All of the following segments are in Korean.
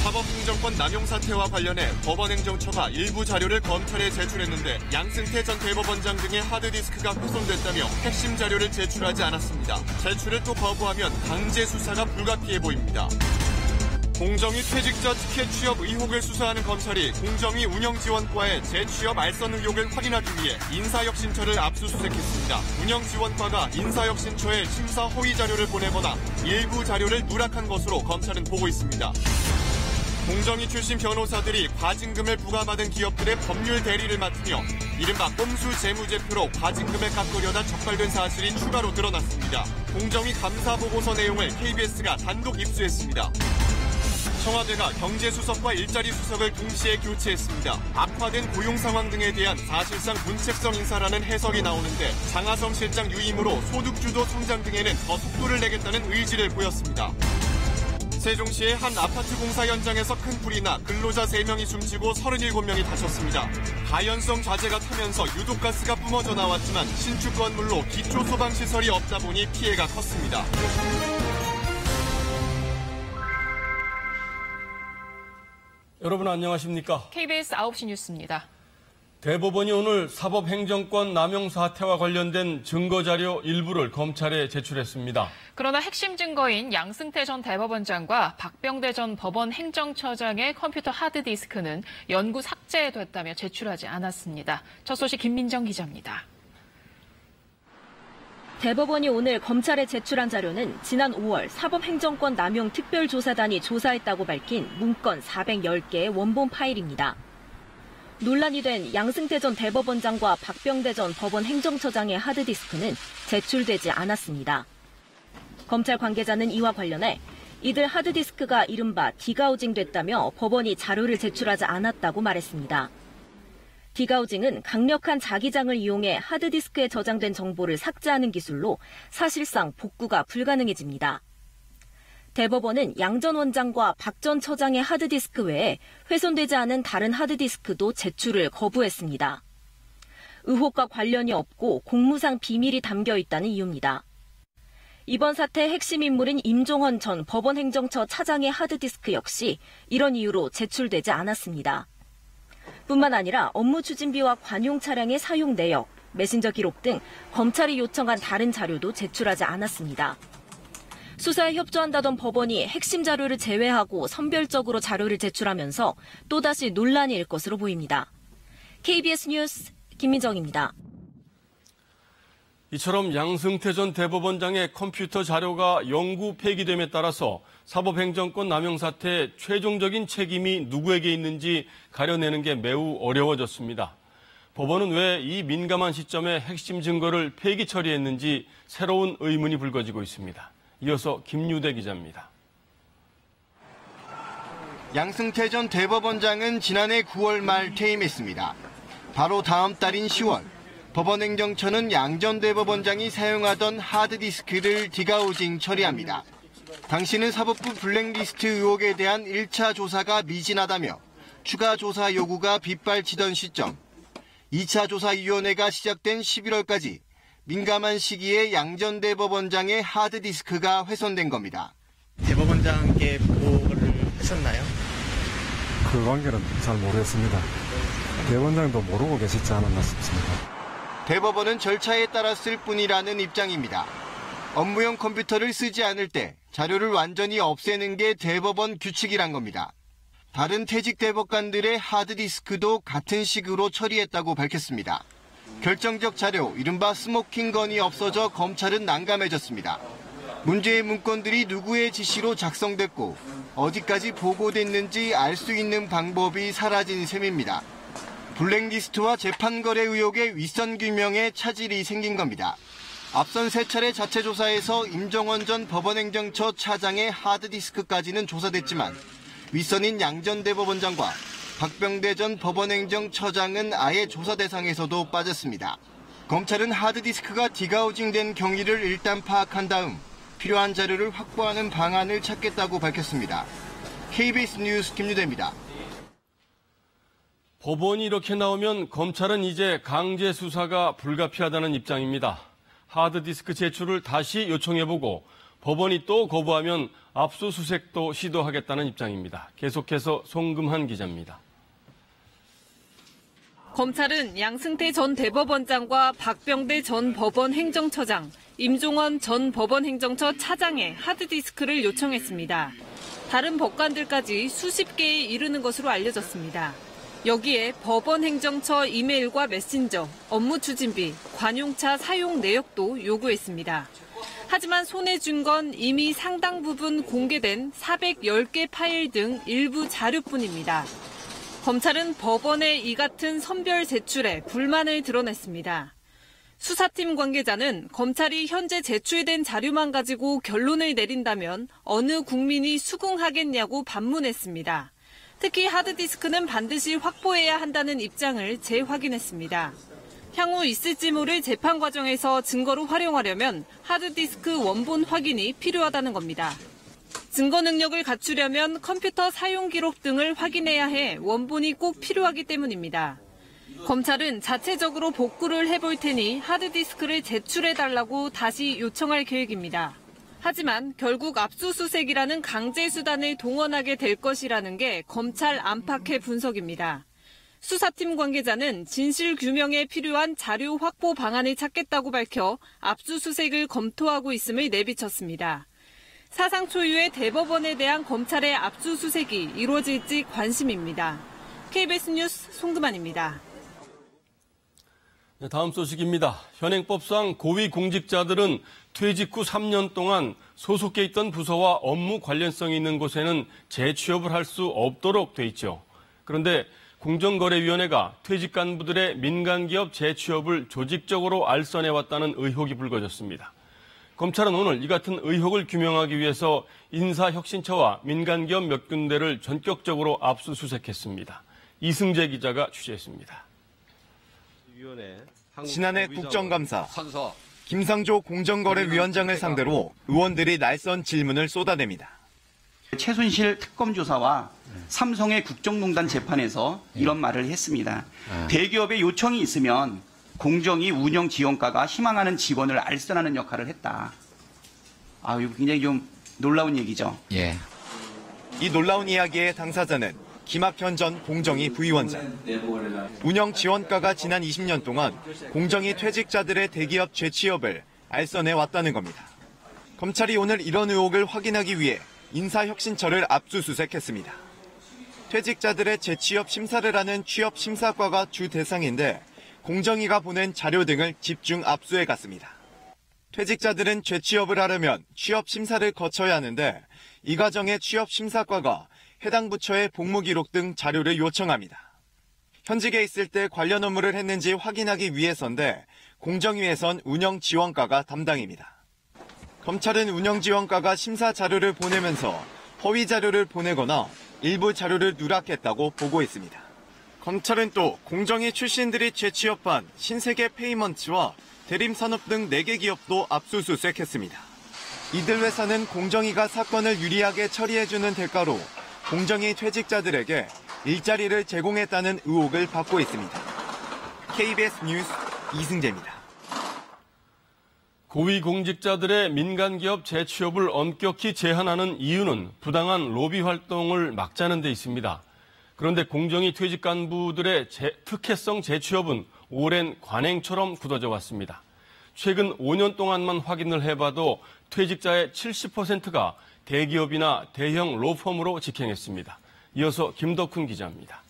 사법행정권 남용 사태와 관련해 법원행정처가 일부 자료를 검찰에 제출했는데 양승태 전 대법원장 등의 하드디스크가 훼손됐다며 핵심 자료를 제출하지 않았습니다. 제출을 또 거부하면 강제 수사가 불가피해 보입니다. 공정위 퇴직자 티켓 취업 의혹을 수사하는 검찰이 공정위 운영지원과의 재취업 알선 의혹을 확인하기 위해 인사혁신처를 압수수색했습니다. 운영지원과가 인사혁신처에 심사 허위 자료를 보내거나 일부 자료를 누락한 것으로 검찰은 보고 있습니다. 공정위 출신 변호사들이 과징금을 부과받은 기업들의 법률 대리를 맡으며 이른바 꼼수 재무제표로 과징금을 깎으려다 적발된 사실이 추가로 드러났습니다. 공정위 감사보고서 내용을 KBS가 단독 입수했습니다. 청와대가 경제수석과 일자리수석을 동시에 교체했습니다. 악화된 고용 상황 등에 대한 사실상 문책성 인사라는 해석이 나오는데 장하성 실장 유임으로 소득주도 성장 등에는 더 속도를 내겠다는 의지를 보였습니다. 세종시의 한 아파트 공사 현장에서 큰 불이 나 근로자 3명이 숨지고 37명이 다쳤습니다. 가연성 자재가 타면서 유독가스가 뿜어져 나왔지만 신축 건물로 기초소방시설이 없다 보니 피해가 컸습니다. 여러분 안녕하십니까? KBS 9시 뉴스입니다. 대법원이 오늘 사법행정권 남용 사태와 관련된 증거자료 일부를 검찰에 제출했습니다. 그러나 핵심 증거인 양승태 전 대법원장과 박병대 전 법원 행정처장의 컴퓨터 하드디스크는 연구 삭제됐다며 제출하지 않았습니다. 첫 소식 김민정 기자입니다. 대법원이 오늘 검찰에 제출한 자료는 지난 5월 사법행정권 남용 특별조사단이 조사했다고 밝힌 문건 410개의 원본 파일입니다. 논란이 된 양승태 전 대법원장과 박병대 전 법원 행정처장의 하드디스크는 제출되지 않았습니다. 검찰 관계자는 이와 관련해 이들 하드디스크가 이른바 디가우징 됐다며 법원이 자료를 제출하지 않았다고 말했습니다. 디가우징은 강력한 자기장을 이용해 하드디스크에 저장된 정보를 삭제하는 기술로 사실상 복구가 불가능해집니다. 대법원은 양 전 원장과 박 전 처장의 하드디스크 외에 훼손되지 않은 다른 하드디스크도 제출을 거부했습니다. 의혹과 관련이 없고 공무상 비밀이 담겨 있다는 이유입니다. 이번 사태의 핵심 인물인 임종헌 전 법원행정처 차장의 하드디스크 역시 이런 이유로 제출되지 않았습니다. 뿐만 아니라 업무 추진비와 관용 차량의 사용 내역, 메신저 기록 등 검찰이 요청한 다른 자료도 제출하지 않았습니다. 수사에 협조한다던 법원이 핵심 자료를 제외하고 선별적으로 자료를 제출하면서 또다시 논란이 일 것으로 보입니다. KBS 뉴스 김민정입니다. 이처럼 양승태 전 대법원장의 컴퓨터 자료가 영구 폐기됨에 따라서 사법행정권 남용 사태의 최종적인 책임이 누구에게 있는지 가려내는 게 매우 어려워졌습니다. 법원은 왜 이 민감한 시점에 핵심 증거를 폐기 처리했는지 새로운 의문이 불거지고 있습니다. 이어서 김유대 기자입니다. 양승태 전 대법원장은 지난해 9월 말 퇴임했습니다. 바로 다음 달인 10월, 법원행정처는 양 전 대법원장이 사용하던 하드디스크를 디가우징 처리합니다. 당시는 사법부 블랙리스트 의혹에 대한 1차 조사가 미진하다며 추가 조사 요구가 빗발치던 시점, 2차 조사위원회가 시작된 11월까지 민감한 시기에 양 전 대법원장의 하드디스크가 훼손된 겁니다. 대법원장께 보고를 하셨나요? 그 관계는 잘 모르겠습니다. 대법원장도 모르고 계시지 않았나 싶습니다. 대법원은 절차에 따랐을 뿐이라는 입장입니다. 업무용 컴퓨터를 쓰지 않을 때 자료를 완전히 없애는 게 대법원 규칙이란 겁니다. 다른 퇴직 대법관들의 하드디스크도 같은 식으로 처리했다고 밝혔습니다. 결정적 자료, 이른바 스모킹건이 없어져 검찰은 난감해졌습니다. 문제의 문건들이 누구의 지시로 작성됐고 어디까지 보고됐는지 알 수 있는 방법이 사라진 셈입니다. 블랙리스트와 재판거래 의혹의 윗선 규명에 차질이 생긴 겁니다. 앞선 3차례 자체 조사에서 임종헌 전 법원행정처 차장의 하드디스크까지는 조사됐지만 윗선인 양 전 대법원장과 박병대 전 법원행정처장은 아예 조사 대상에서도 빠졌습니다. 검찰은 하드디스크가 디가우징된 경위를 일단 파악한 다음 필요한 자료를 확보하는 방안을 찾겠다고 밝혔습니다. KBS 뉴스 김유대입니다. 법원이 이렇게 나오면 검찰은 이제 강제 수사가 불가피하다는 입장입니다. 하드디스크 제출을 다시 요청해보고 법원이 또 거부하면 압수수색도 시도하겠다는 입장입니다. 계속해서 송금한 기자입니다. 검찰은 양승태 전 대법원장과 박병대 전 법원 행정처장, 임종원 전 법원 행정처 차장의 하드디스크를 요청했습니다. 다른 법관들까지 수십 개에 이르는 것으로 알려졌습니다. 여기에 법원 행정처 이메일과 메신저, 업무 추진비, 관용차 사용 내역도 요구했습니다. 하지만 손에 준 건 이미 상당 부분 공개된 410개 파일 등 일부 자료뿐입니다. 검찰은 법원의 이 같은 선별 제출에 불만을 드러냈습니다. 수사팀 관계자는 검찰이 현재 제출된 자료만 가지고 결론을 내린다면 어느 국민이 수긍하겠냐고 반문했습니다. 특히 하드디스크는 반드시 확보해야 한다는 입장을 재확인했습니다. 향후 있을지 모를 재판 과정에서 증거로 활용하려면 하드디스크 원본 확인이 필요하다는 겁니다. 증거 능력을 갖추려면 컴퓨터 사용 기록 등을 확인해야 해 원본이 꼭 필요하기 때문입니다. 검찰은 자체적으로 복구를 해볼 테니 하드디스크를 제출해달라고 다시 요청할 계획입니다. 하지만 결국 압수수색이라는 강제 수단을 동원하게 될 것이라는 게 검찰 안팎의 분석입니다. 수사팀 관계자는 진실 규명에 필요한 자료 확보 방안을 찾겠다고 밝혀 압수수색을 검토하고 있음을 내비쳤습니다. 사상 초유의 대법원에 대한 검찰의 압수수색이 이루어질지 관심입니다. KBS 뉴스 송금환입니다. 다음 소식입니다. 현행법상 고위공직자들은 퇴직 후 3년 동안 소속해 있던 부서와 업무 관련성이 있는 곳에는 재취업을 할 수 없도록 돼 있죠. 그런데 공정거래위원회가 퇴직 간부들의 민간기업 재취업을 조직적으로 알선해왔다는 의혹이 불거졌습니다. 검찰은 오늘 이 같은 의혹을 규명하기 위해서 인사혁신처와 민간기업 몇 군데를 전격적으로 압수수색했습니다. 이승재 기자가 취재했습니다. 지난해 국정감사, 김상조 공정거래위원장을 상대로 의원들이 날선 질문을 쏟아냅니다. 최순실 특검조사와 삼성의 국정농단 재판에서 이런 말을 했습니다. 대기업의 요청이 있으면 공정위 운영지원과가 희망하는 직원을 알선하는 역할을 했다. 이거 굉장히 좀 놀라운 얘기죠. 예. 이 놀라운 이야기의 당사자는 김학현 전 공정위 부위원장. 운영지원과가 지난 20년 동안 공정위 퇴직자들의 대기업 재취업을 알선해 왔다는 겁니다. 검찰이 오늘 이런 의혹을 확인하기 위해 인사혁신처를 압수수색했습니다. 퇴직자들의 재취업 심사를 하는 취업심사과가 주 대상인데 공정위가 보낸 자료 등을 집중 압수해 갔습니다. 퇴직자들은 재취업을 하려면 취업심사를 거쳐야 하는데 이 과정에 취업심사과가 해당 부처의 복무기록 등 자료를 요청합니다. 현직에 있을 때 관련 업무를 했는지 확인하기 위해서인데 공정위에선 운영지원과가 담당입니다. 검찰은 운영지원과가 심사 자료를 보내면서 허위 자료를 보내거나 일부 자료를 누락했다고 보고했습니다. 검찰은 또 공정위 출신들이 재취업한 신세계 페이먼츠와 대림산업 등 4개 기업도 압수수색했습니다. 이들 회사는 공정위가 사건을 유리하게 처리해주는 대가로 공정위 퇴직자들에게 일자리를 제공했다는 의혹을 받고 있습니다. KBS 뉴스 이승재입니다. 고위공직자들의 민간기업 재취업을 엄격히 제한하는 이유는 부당한 로비 활동을 막자는 데 있습니다. 그런데 공정위 퇴직 간부들의 특혜성 재취업은 오랜 관행처럼 굳어져 왔습니다. 최근 5년 동안만 확인을 해봐도 퇴직자의 70%가 대기업이나 대형 로펌으로 직행했습니다. 이어서 김덕훈 기자입니다.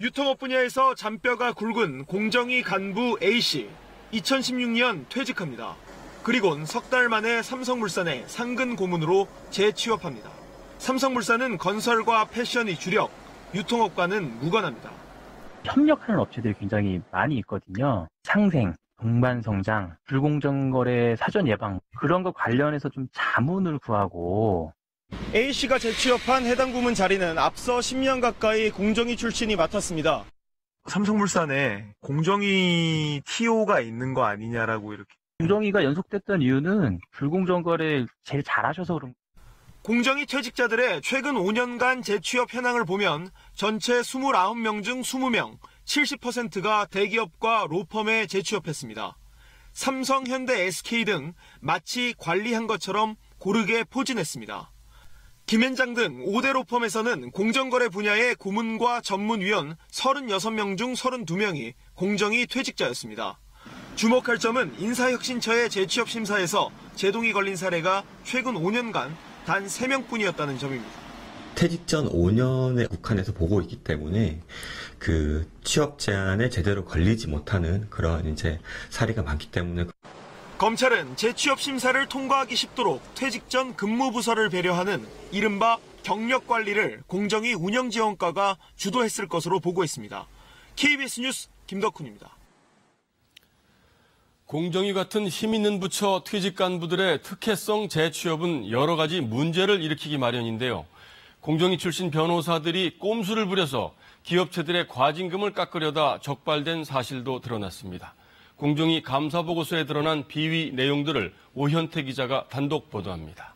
유통업 분야에서 잔뼈가 굵은 공정위 간부 A씨. 2016년 퇴직합니다. 그리고는 석 달 만에 삼성물산에 상근 고문으로 재취업합니다. 삼성물산은 건설과 패션이 주력, 유통업과는 무관합니다. 협력하는 업체들이 굉장히 많이 있거든요. 상생, 동반성장, 불공정거래 사전 예방 그런 거 관련해서 좀 자문을 구하고 A씨가 재취업한 해당 부문 자리는 앞서 10년 가까이 공정위 출신이 맡았습니다. 삼성물산에 공정위 TO가 있는 거 아니냐라고 이렇게. 공정위가 연속됐던 이유는 불공정거래 제일 잘하셔서 그런. 공정위 퇴직자들의 최근 5년간 재취업 현황을 보면 전체 29명 중 20명, 70%가 대기업과 로펌에 재취업했습니다. 삼성, 현대, SK 등 마치 관리한 것처럼 고르게 포진했습니다. 김앤장 등 5대 로펌에서는 공정거래 분야의 고문과 전문위원 36명 중 32명이 공정위 퇴직자였습니다. 주목할 점은 인사혁신처의 재취업 심사에서 제동이 걸린 사례가 최근 5년간 단 3명뿐이었다는 점입니다. 퇴직 전 5년에 국한해서 보고 있기 때문에 그 취업 제한에 제대로 걸리지 못하는 그런 이제 사례가 많기 때문에 검찰은 재취업 심사를 통과하기 쉽도록 퇴직 전 근무부서를 배려하는 이른바 경력 관리를 공정위 운영지원과가 주도했을 것으로 보고 있습니다. KBS 뉴스 김덕훈입니다. 공정위 같은 힘있는 부처 퇴직 간부들의 특혜성 재취업은 여러 가지 문제를 일으키기 마련인데요. 공정위 출신 변호사들이 꼼수를 부려서 기업체들의 과징금을 깎으려다 적발된 사실도 드러났습니다. 공정위 감사보고서에 드러난 비위 내용들을 오현태 기자가 단독 보도합니다.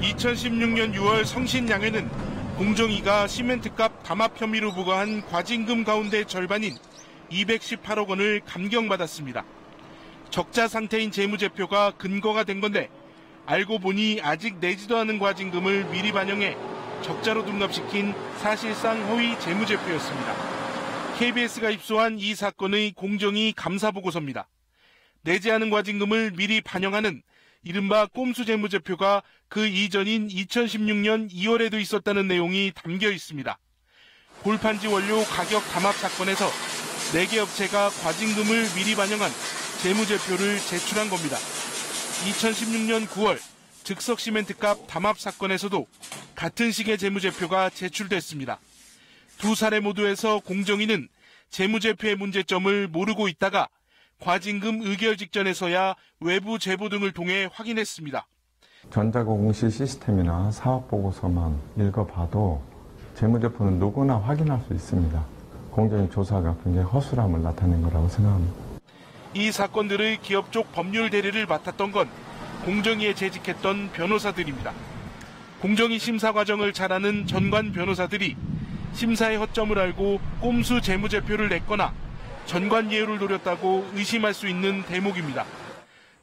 2016년 6월 성신양회는 공정위가 시멘트값 담합 혐의로 부과한 과징금 가운데 절반인 218억 원을 감경받았습니다. 적자 상태인 재무제표가 근거가 된 건데 알고 보니 아직 내지도 않은 과징금을 미리 반영해 적자로 둔갑시킨 사실상 허위 재무제표였습니다. KBS가 입수한 이 사건의 공정위 감사보고서입니다. 내지 않은 과징금을 미리 반영하는 이른바 꼼수 재무제표가 그 이전인 2016년 2월에도 있었다는 내용이 담겨 있습니다. 골판지 원료 가격 담합 사건에서 4개 업체가 과징금을 미리 반영한 재무제표를 제출한 겁니다. 2016년 9월 즉석 시멘트값 담합 사건에서도 같은 식의 재무제표가 제출됐습니다. 두 사례 모두에서 공정위는 재무제표의 문제점을 모르고 있다가 과징금 의결 직전에서야 외부 제보 등을 통해 확인했습니다. 전자공시 시스템이나 사업보고서만 읽어봐도 재무제표는 누구나 확인할 수 있습니다. 공정위 조사가 굉장히 허술함을 나타낸 거라고 생각합니다. 이 사건들의 기업 쪽 법률 대리를 맡았던 건 공정위에 재직했던 변호사들입니다. 공정위 심사 과정을 잘 아는 전관 변호사들이 심사의 허점을 알고 꼼수 재무제표를 냈거나 전관 예우를 노렸다고 의심할 수 있는 대목입니다.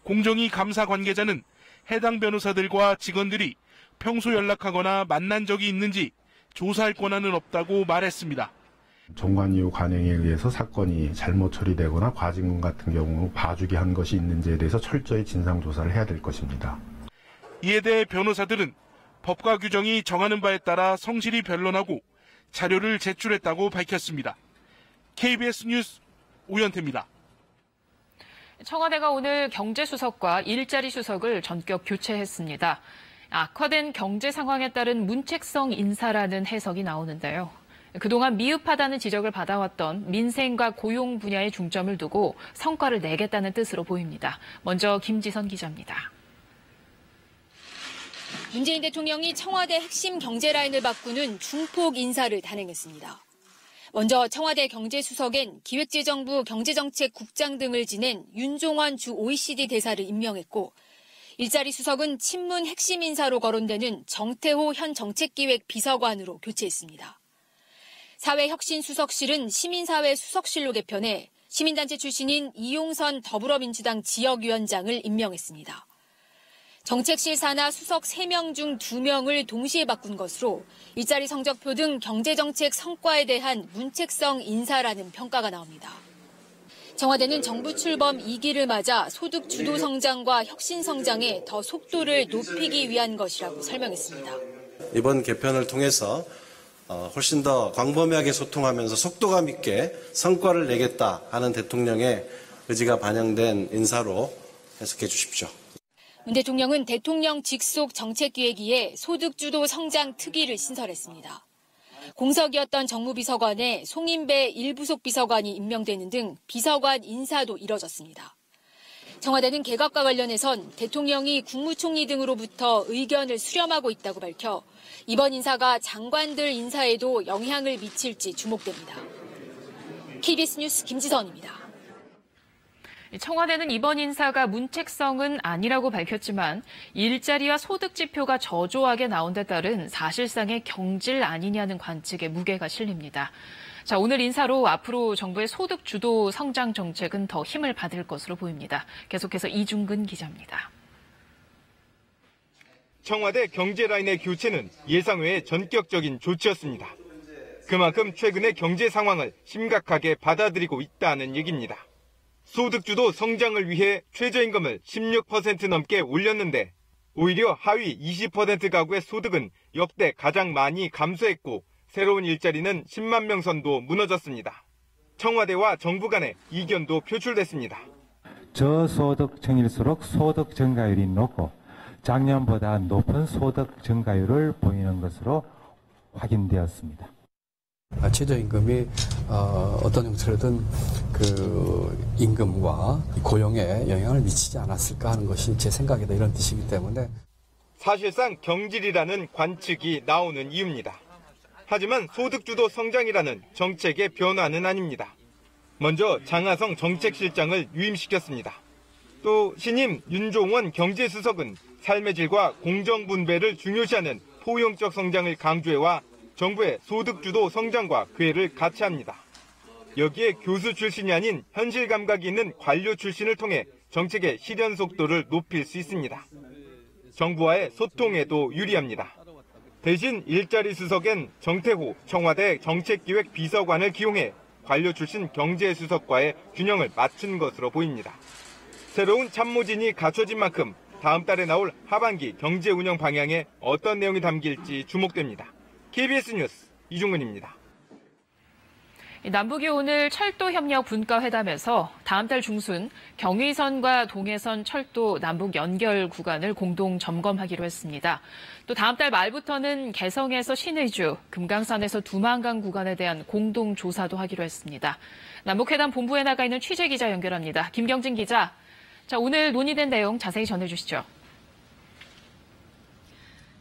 공정위 감사 관계자는 해당 변호사들과 직원들이 평소 연락하거나 만난 적이 있는지 조사할 권한은 없다고 말했습니다. 전관예우 관행에 의해서 사건이 잘못 처리되거나 과징금 같은 경우 봐주기 한 것이 있는지에 대해서 철저히 진상조사를 해야 될 것입니다. 이에 대해 변호사들은 법과 규정이 정하는 바에 따라 성실히 변론하고 자료를 제출했다고 밝혔습니다. KBS 뉴스 오현태입니다. 청와대가 오늘 경제수석과 일자리 수석을 전격 교체했습니다. 악화된 경제 상황에 따른 문책성 인사라는 해석이 나오는데요. 그동안 미흡하다는 지적을 받아왔던 민생과 고용 분야에 중점을 두고 성과를 내겠다는 뜻으로 보입니다. 먼저 김지선 기자입니다. 문재인 대통령이 청와대 핵심 경제 라인을 바꾸는 중폭 인사를 단행했습니다. 먼저 청와대 경제수석엔 기획재정부 경제정책국장 등을 지낸 윤종환 주 OECD 대사를 임명했고, 일자리 수석은 친문 핵심 인사로 거론되는 정태호 현 정책기획 비서관으로 교체했습니다. 사회혁신수석실은 시민사회 수석실로 개편해 시민단체 출신인 이용선 더불어민주당 지역위원장을 임명했습니다. 정책실 산하 수석 3명 중 2명을 동시에 바꾼 것으로 일자리 성적표 등 경제정책 성과에 대한 문책성 인사라는 평가가 나옵니다. 청와대는 정부 출범 2기를 맞아 소득 주도 성장과 혁신 성장에 더 속도를 높이기 위한 것이라고 설명했습니다. 이번 개편을 통해서 훨씬 더 광범위하게 소통하면서 속도감 있게 성과를 내겠다 하는 대통령의 의지가 반영된 인사로 해석해 주십시오. 문 대통령은 대통령 직속 정책기획위에 소득주도 성장 특위를 신설했습니다. 공석이었던 정무비서관에 송인배 일부속 비서관이 임명되는 등 비서관 인사도 이뤄졌습니다. 청와대는 개각과 관련해선 대통령이 국무총리 등으로부터 의견을 수렴하고 있다고 밝혀 이번 인사가 장관들 인사에도 영향을 미칠지 주목됩니다. KBS 뉴스 김지선입니다. 청와대는 이번 인사가 문책성은 아니라고 밝혔지만 일자리와 소득 지표가 저조하게 나온 데 따른 사실상의 경질 아니냐는 관측에 무게가 실립니다. 자, 오늘 인사로 앞으로 정부의 소득 주도 성장 정책은 더 힘을 받을 것으로 보입니다. 계속해서 이중근 기자입니다. 청와대 경제라인의 교체는 예상 외의 전격적인 조치였습니다. 그만큼 최근의 경제 상황을 심각하게 받아들이고 있다는 얘기입니다. 소득주도 성장을 위해 최저임금을 16% 넘게 올렸는데 오히려 하위 20% 가구의 소득은 역대 가장 많이 감소했고 새로운 일자리는 10만 명 선도 무너졌습니다. 청와대와 정부 간의 이견도 표출됐습니다. 저소득층일수록 소득 증가율이 높고 작년보다 높은 소득 증가율을 보이는 것으로 확인되었습니다. 최저임금이 어떤 형태로든 그 임금과 고용에 영향을 미치지 않았을까 하는 것이 제 생각이다, 이런 뜻이기 때문에 사실상 경질이라는 관측이 나오는 이유입니다. 하지만 소득주도 성장이라는 정책의 변화는 아닙니다. 먼저 장하성 정책실장을 유임시켰습니다. 또 신임 윤종원 경제수석은 삶의 질과 공정분배를 중요시하는 포용적 성장을 강조해와 정부의 소득주도 성장과 궤를 같이 합니다. 여기에 교수 출신이 아닌 현실 감각이 있는 관료 출신을 통해 정책의 실현 속도를 높일 수 있습니다. 정부와의 소통에도 유리합니다. 대신 일자리 수석엔 정태호 청와대 정책기획 비서관을 기용해 관료 출신 경제수석과의 균형을 맞춘 것으로 보입니다. 새로운 참모진이 갖춰진 만큼 다음 달에 나올 하반기 경제 운영 방향에 어떤 내용이 담길지 주목됩니다. KBS 뉴스 이중근입니다. 남북이 오늘 철도협력 분과회담에서 다음 달 중순 경의선과 동해선 철도 남북 연결 구간을 공동 점검하기로 했습니다. 또 다음 달 말부터는 개성에서 신의주, 금강산에서 두만강 구간에 대한 공동 조사도 하기로 했습니다. 남북회담 본부에 나가 있는 취재기자 연결합니다. 김경진 기자. 자, 오늘 논의된 내용 자세히 전해주시죠.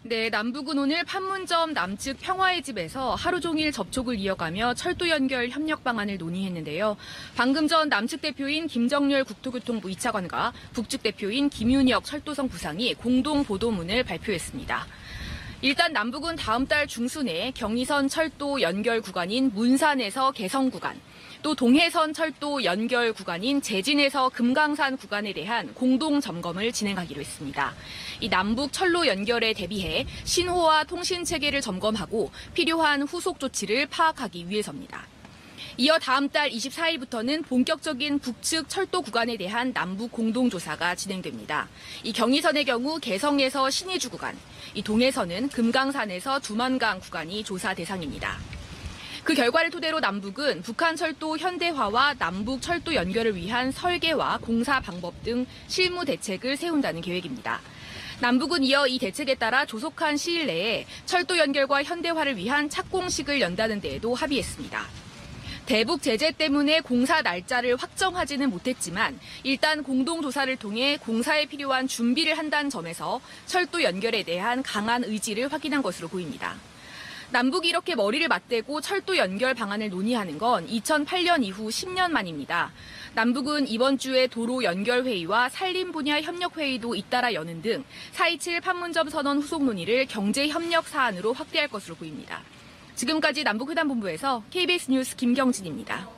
네, 남북은 오늘 판문점 남측 평화의 집에서 하루 종일 접촉을 이어가며 철도 연결 협력 방안을 논의했는데요. 방금 전 남측 대표인 김정렬 국토교통부 2차관과 북측 대표인 김윤혁 철도성 부상이 공동 보도문을 발표했습니다. 일단 남북은 다음 달 중순에 경의선 철도 연결 구간인 문산에서 개성 구간, 또 동해선 철도 연결 구간인 제진에서 금강산 구간에 대한 공동 점검을 진행하기로 했습니다. 이 남북 철로 연결에 대비해 신호와 통신 체계를 점검하고 필요한 후속 조치를 파악하기 위해서입니다. 이어 다음 달 24일부터는 본격적인 북측 철도 구간에 대한 남북 공동조사가 진행됩니다. 이 경의선의 경우 개성에서 신의주 구간, 이 동해선은 금강산에서 두만강 구간이 조사 대상입니다. 그 결과를 토대로 남북은 북한 철도 현대화와 남북 철도 연결을 위한 설계와 공사 방법 등 실무 대책을 세운다는 계획입니다. 남북은 이어 이 대책에 따라 조속한 시일 내에 철도 연결과 현대화를 위한 착공식을 연다는 데에도 합의했습니다. 대북 제재 때문에 공사 날짜를 확정하지는 못했지만 일단 공동조사를 통해 공사에 필요한 준비를 한다는 점에서 철도 연결에 대한 강한 의지를 확인한 것으로 보입니다. 남북이 이렇게 머리를 맞대고 철도 연결 방안을 논의하는 건 2008년 이후 10년 만입니다. 남북은 이번 주에 도로 연결 회의와 산림 분야 협력 회의도 잇따라 여는 등 4.27 판문점 선언 후속 논의를 경제 협력 사안으로 확대할 것으로 보입니다. 지금까지 남북회담본부에서 KBS 뉴스 김경진입니다.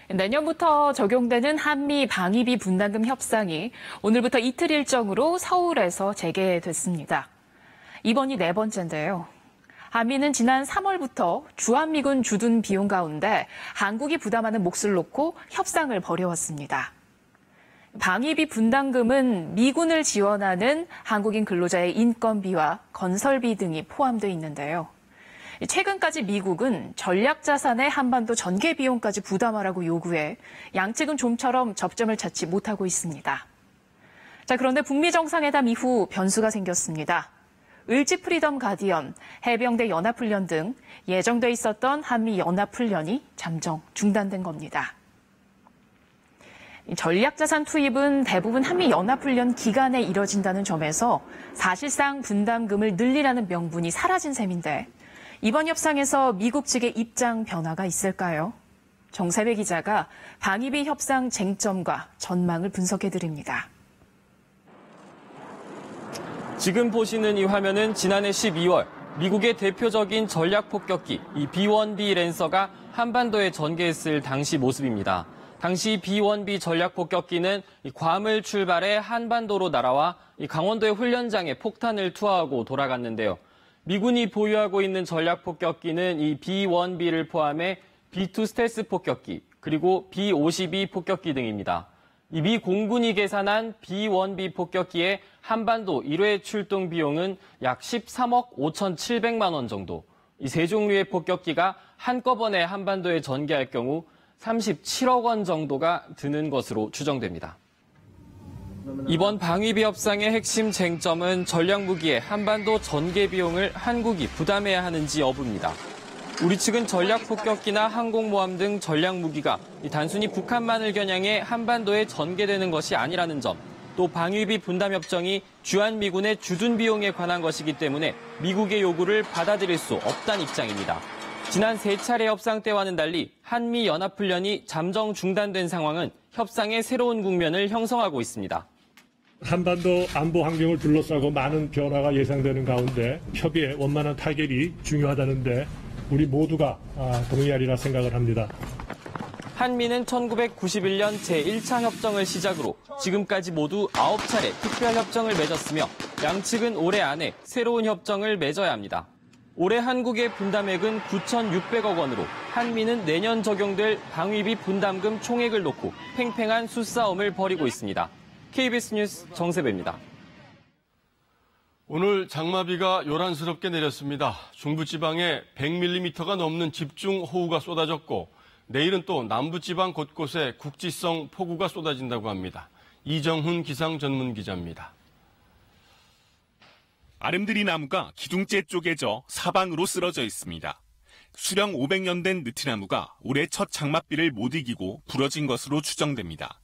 내년부터 적용되는 한미 방위비 분담금 협상이 오늘부터 이틀 일정으로 서울에서 재개됐습니다. 이번이 네 번째인데요. 한미는 지난 3월부터 주한미군 주둔 비용 가운데 한국이 부담하는 몫을 놓고 협상을 벌여왔습니다. 방위비 분담금은 미군을 지원하는 한국인 근로자의 인건비와 건설비 등이 포함되어 있는데요. 최근까지 미국은 전략자산의 한반도 전개 비용까지 부담하라고 요구해 양측은 좀처럼 접점을 찾지 못하고 있습니다. 자, 그런데 북미 정상회담 이후 변수가 생겼습니다. 을지 프리덤 가디언, 해병대 연합훈련 등 예정돼 있었던 한미 연합훈련이 잠정 중단된 겁니다. 전략자산 투입은 대부분 한미 연합훈련 기간에 이뤄진다는 점에서 사실상 분담금을 늘리라는 명분이 사라진 셈인데 이번 협상에서 미국 측의 입장 변화가 있을까요? 정세배 기자가 방위비 협상 쟁점과 전망을 분석해드립니다. 지금 보시는 이 화면은 지난해 12월 미국의 대표적인 전략 폭격기 이 B-1B 랜서가 한반도에 전개했을 당시 모습입니다. 당시 B-1B 전략 폭격기는 괌을 출발해 한반도로 날아와 강원도의 훈련장에 폭탄을 투하하고 돌아갔는데요. 미군이 보유하고 있는 전략 폭격기는 이 B-1B를 포함해 B-2 스텔스 폭격기, 그리고 B-52 폭격기 등입니다. 이 미 공군이 계산한 B-1B 폭격기의 한반도 1회 출동 비용은 약 13억 5,700만 원 정도. 이 세 종류의 폭격기가 한꺼번에 한반도에 전개할 경우 37억 원 정도가 드는 것으로 추정됩니다. 이번 방위비 협상의 핵심 쟁점은 전략무기의 한반도 전개 비용을 한국이 부담해야 하는지 여부입니다. 우리 측은 전략 폭격기나 항공모함 등 전략무기가 단순히 북한만을 겨냥해 한반도에 전개되는 것이 아니라는 점, 또 방위비 분담 협정이 주한미군의 주둔 비용에 관한 것이기 때문에 미국의 요구를 받아들일 수 없다는 입장입니다. 지난 3차례 협상 때와는 달리 한미 연합훈련이 잠정 중단된 상황은 협상의 새로운 국면을 형성하고 있습니다. 한반도 안보 환경을 둘러싸고 많은 변화가 예상되는 가운데 협의의 원만한 타결이 중요하다는데 우리 모두가 동의하리라 생각을 합니다. 한미는 1991년 제1차 협정을 시작으로 지금까지 모두 9차례 특별협정을 맺었으며 양측은 올해 안에 새로운 협정을 맺어야 합니다. 올해 한국의 분담액은 9,600억 원으로 한미는 내년 적용될 방위비 분담금 총액을 놓고 팽팽한 수싸움을 벌이고 있습니다. KBS 뉴스 정세배입니다. 오늘 장마비가 요란스럽게 내렸습니다. 중부지방에 100mm가 넘는 집중호우가 쏟아졌고 내일은 또 남부지방 곳곳에 국지성 폭우가 쏟아진다고 합니다. 이정훈 기상 전문 기자입니다. 아름드리 나무가 기둥째 쪼개져 사방으로 쓰러져 있습니다. 수령 500년 된 느티나무가 올해 첫 장맛비를 못 이기고 부러진 것으로 추정됩니다.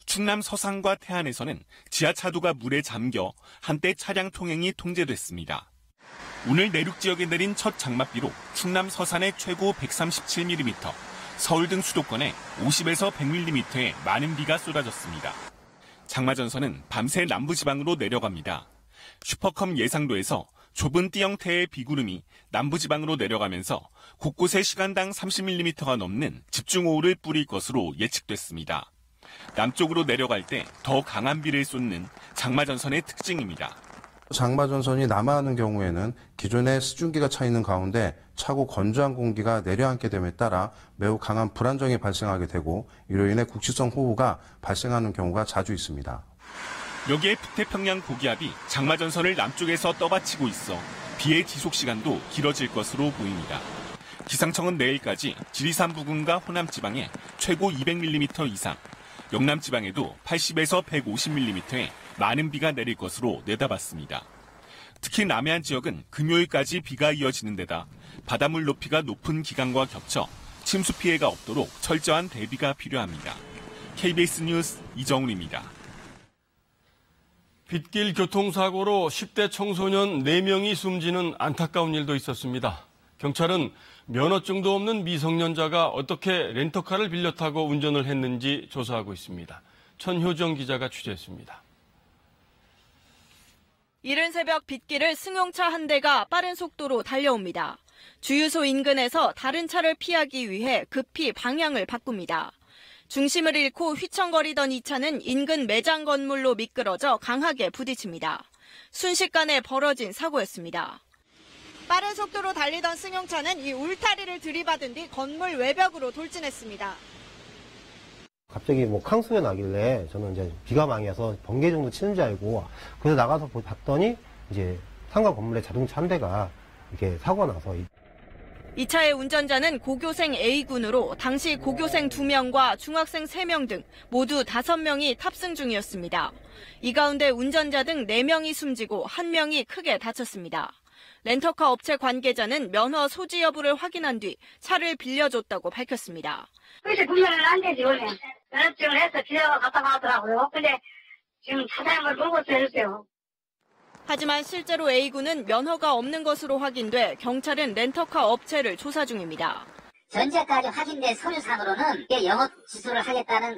충남 서산과 태안에서는 지하차도가 물에 잠겨 한때 차량 통행이 통제됐습니다. 오늘 내륙 지역에 내린 첫 장맛비로 충남 서산의 최고 137mm, 서울 등 수도권에 50에서 100mm의 많은 비가 쏟아졌습니다. 장마전선은 밤새 남부지방으로 내려갑니다. 슈퍼컴 예상도에서 좁은 띠 형태의 비구름이 남부지방으로 내려가면서 곳곳에 시간당 30mm가 넘는 집중호우를 뿌릴 것으로 예측됐습니다. 남쪽으로 내려갈 때 더 강한 비를 쏟는 장마전선의 특징입니다. 장마전선이 남하하는 경우에는 기존에 수증기가 차 있는 가운데 차고 건조한 공기가 내려앉게 됨에 따라 매우 강한 불안정이 발생하게 되고 이로 인해 국지성 호우가 발생하는 경우가 자주 있습니다. 여기에 북태평양 고기압이 장마전선을 남쪽에서 떠받치고 있어 비의 지속 시간도 길어질 것으로 보입니다. 기상청은 내일까지 지리산 부근과 호남 지방에 최고 200mm 이상, 영남 지방에도 80에서 150mm의 많은 비가 내릴 것으로 내다봤습니다. 특히 남해안 지역은 금요일까지 비가 이어지는 데다 바닷물 높이가 높은 기간과 겹쳐 침수 피해가 없도록 철저한 대비가 필요합니다. KBS 뉴스 이정훈입니다. 빗길 교통사고로 10대 청소년 4명이 숨지는 안타까운 일도 있었습니다. 경찰은 면허증도 없는 미성년자가 어떻게 렌터카를 빌려 타고 운전을 했는지 조사하고 있습니다. 천효정 기자가 취재했습니다. 이른 새벽 빗길을 승용차 한 대가 빠른 속도로 달려옵니다. 주유소 인근에서 다른 차를 피하기 위해 급히 방향을 바꿉니다. 중심을 잃고 휘청거리던 이 차는 인근 매장 건물로 미끄러져 강하게 부딪힙니다. 순식간에 벌어진 사고였습니다. 빠른 속도로 달리던 승용차는 이 울타리를 들이받은 뒤 건물 외벽으로 돌진했습니다. 갑자기 캉수가 나길래 저는 이제 비가 망해서 번개 정도 치는 줄 알고 그래서 나가서 봤더니 이제 상가 건물에 자동차 한 대가 이렇게 사고가 나서. 이 차의 운전자는 고교생 A군으로 당시 고교생 2명과 중학생 3명 등 모두 5명이 탑승 중이었습니다. 이 가운데 운전자 등 4명이 숨지고 1명이 크게 다쳤습니다. 렌터카 업체 관계자는 면허 소지 여부를 확인한 뒤 차를 빌려줬다고 밝혔습니다. 그것이 분명히 안 되지 원래. 면허증을 해서 빌려갔다고 하더라고요. 근데 지금 차량을 보고서 해주세요. 하지만 실제로 A군은 면허가 없는 것으로 확인돼 경찰은 렌터카 업체를 조사 중입니다. 전제까지 확인된 서류상으로는 영업 취소를 하겠다는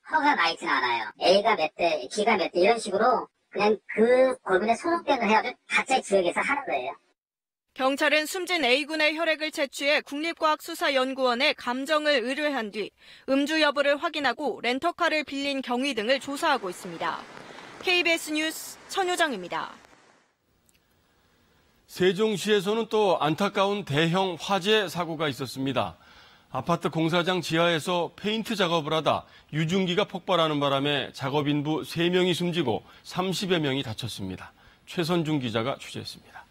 허가가 나 있지는 않아요. A가 몇 대, B가 몇 대 이런 식으로 그냥 그 법인에 소속된 걸 해가지고 각자의 지역에서 하는 거예요. 경찰은 숨진 A군의 혈액을 채취해 국립과학수사연구원에 감정을 의뢰한 뒤 음주 여부를 확인하고 렌터카를 빌린 경위 등을 조사하고 있습니다. KBS 뉴스 천효정입니다. 세종시에서는 또 안타까운 대형 화재 사고가 있었습니다. 아파트 공사장 지하에서 페인트 작업을 하다 유증기가 폭발하는 바람에 작업인부 3명이 숨지고 30여 명이 다쳤습니다. 최선중 기자가 취재했습니다.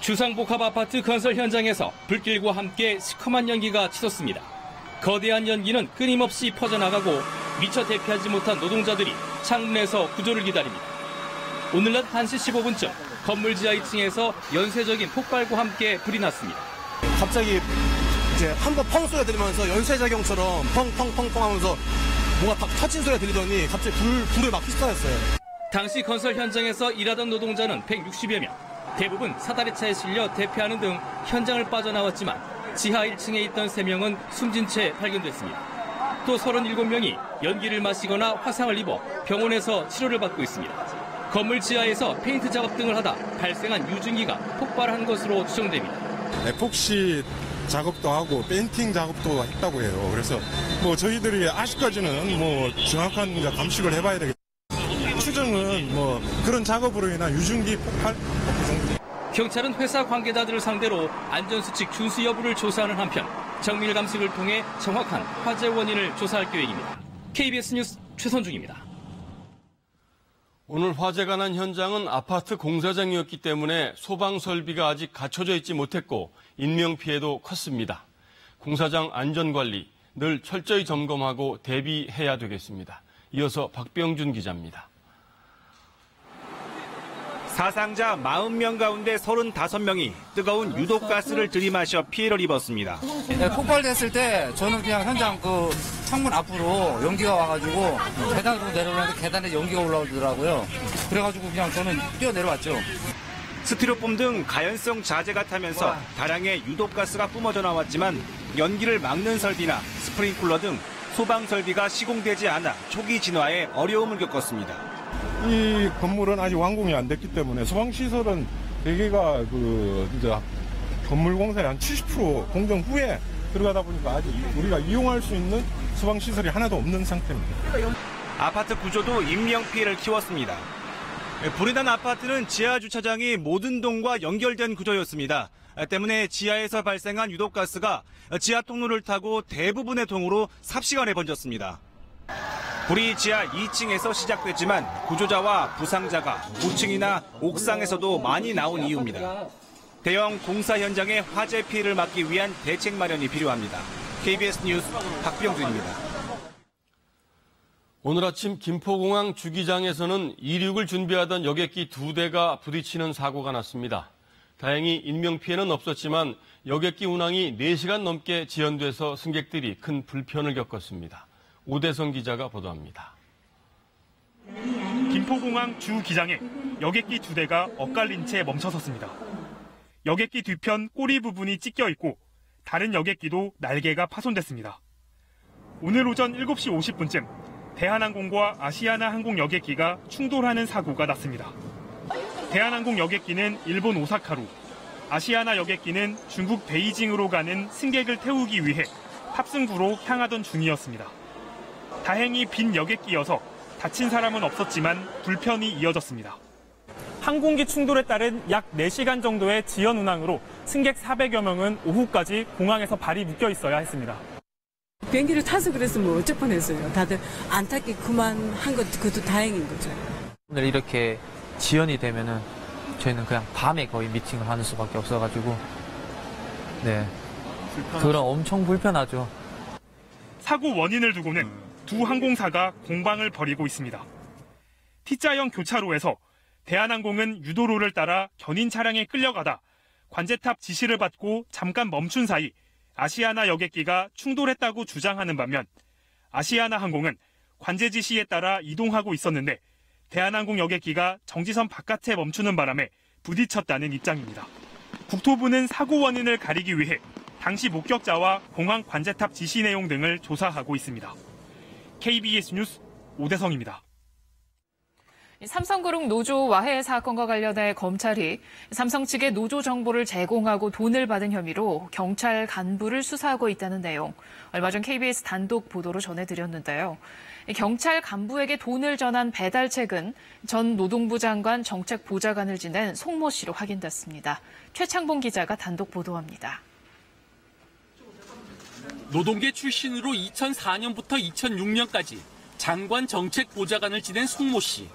주상복합 아파트 건설 현장에서 불길과 함께 시커먼 연기가 치솟습니다. 거대한 연기는 끊임없이 퍼져나가고 미처 대피하지 못한 노동자들이 창문에서 구조를 기다립니다. 오늘 낮 1시 15분쯤 건물 지하 2층에서 연쇄적인 폭발과 함께 불이 났습니다. 갑자기 이제 한번 펑 소리가 들리면서 연쇄작용처럼 펑펑펑펑 하면서 뭔가 딱 터진 소리가 들리더니 갑자기 불에 막 휩싸였어요. 당시 건설 현장에서 일하던 노동자는 160여 명. 대부분 사다리 차에 실려 대피하는 등 현장을 빠져나왔지만 지하 1층에 있던 3명은 숨진 채 발견됐습니다. 또 37명이 연기를 마시거나 화상을 입어 병원에서 치료를 받고 있습니다. 건물 지하에서 페인트 작업 등을 하다 발생한 유증기가 폭발한 것으로 추정됩니다. 에폭시 작업도 하고 페인팅 작업도 했다고 해요. 그래서 뭐 저희들이 아직까지는 뭐 정확한 감식을 해봐야 되겠다. 추정은 뭐 그런 작업으로 인한 유증기 폭발 정도. 경찰은 회사 관계자들을 상대로 안전수칙 준수 여부를 조사하는 한편 정밀 감식을 통해 정확한 화재 원인을 조사할 계획입니다. KBS 뉴스 최선중입니다. 오늘 화재가 난 현장은 아파트 공사장이었기 때문에 소방 설비가 아직 갖춰져 있지 못했고 인명피해도 컸습니다. 공사장 안전관리 늘 철저히 점검하고 대비해야 되겠습니다. 이어서 박병준 기자입니다. 사상자 40명 가운데 35명이 뜨거운 유독가스를 들이마셔 피해를 입었습니다. 네, 폭발됐을 때 저는 그냥 현장 창문 앞으로 연기가 와가지고 계단으로 내려오는데 계단에 연기가 올라오더라고요. 그래가지고 그냥 저는 뛰어내려왔죠. 스티로폼 등 가연성 자재가 타면서 다량의 유독가스가 뿜어져 나왔지만 연기를 막는 설비나 스프링클러 등 소방 설비가 시공되지 않아 초기 진화에 어려움을 겪었습니다. 이 건물은 아직 완공이 안 됐기 때문에 소방시설은 대개가 이제 건물 공사의 한 70% 공정 후에 들어가다 보니까 아직 우리가 이용할 수 있는 소방시설이 하나도 없는 상태입니다. 아파트 구조도 인명피해를 키웠습니다. 불이 난 아파트는 지하 주차장이 모든 동과 연결된 구조였습니다. 때문에 지하에서 발생한 유독가스가 지하 통로를 타고 대부분의 동으로 삽시간에 번졌습니다. 불이 지하 2층에서 시작됐지만 구조자와 부상자가 5층이나 옥상에서도 많이 나온 이유입니다. 대형 공사 현장의 화재 피해를 막기 위한 대책 마련이 필요합니다. KBS 뉴스 박병준입니다. 오늘 아침 김포공항 주기장에서는 이륙을 준비하던 여객기 2대가 부딪히는 사고가 났습니다. 다행히 인명피해는 없었지만 여객기 운항이 4시간 넘게 지연돼서 승객들이 큰 불편을 겪었습니다. 오대성 기자가 보도합니다. 김포공항 주기장에 여객기 2대가 엇갈린 채 멈춰섰습니다. 여객기 뒤편 꼬리 부분이 찢겨 있고 다른 여객기도 날개가 파손됐습니다. 오늘 오전 7시 50분쯤 대한항공과 아시아나 항공 여객기가 충돌하는 사고가 났습니다. 대한항공 여객기는 일본 오사카로, 아시아나 여객기는 중국 베이징으로 가는 승객을 태우기 위해 탑승구로 향하던 중이었습니다. 다행히 빈 여객기여서 다친 사람은 없었지만 불편이 이어졌습니다. 항공기 충돌에 따른 약 4시간 정도의 지연 운항으로 승객 400여 명은 오후까지 공항에서 발이 묶여 있어야 했습니다. 비행기를 타서 그랬으면 어쩔 뻔했어요. 다들 안 탔기 그만한 것, 그것도 다행인 거죠. 오늘 이렇게 지연이 되면은 저희는 그냥 밤에 거의 미팅을 하는 수밖에 없어가지고, 네, 그럼 엄청 불편하죠. 사고 원인을 두고는 두 항공사가 공방을 벌이고 있습니다. T자형 교차로에서 대한항공은 유도로를 따라 견인 차량에 끌려가다 관제탑 지시를 받고 잠깐 멈춘 사이 아시아나 여객기가 충돌했다고 주장하는 반면 아시아나 항공은 관제 지시에 따라 이동하고 있었는데 대한항공 여객기가 정지선 바깥에 멈추는 바람에 부딪혔다는 입장입니다. 국토부는 사고 원인을 가리기 위해 당시 목격자와 공항 관제탑 지시 내용 등을 조사하고 있습니다. KBS 뉴스 오대성입니다. 삼성그룹 노조 와해 사건과 관련해 검찰이 삼성 측에 노조 정보를 제공하고 돈을 받은 혐의로 경찰 간부를 수사하고 있다는 내용, 얼마 전 KBS 단독 보도로 전해드렸는데요. 경찰 간부에게 돈을 전한 배달책은 전 노동부 장관 정책보좌관을 지낸 송모 씨로 확인됐습니다. 최창봉 기자가 단독 보도합니다. 노동계 출신으로 2004년부터 2006년까지 장관 정책보좌관을 지낸 송모 씨.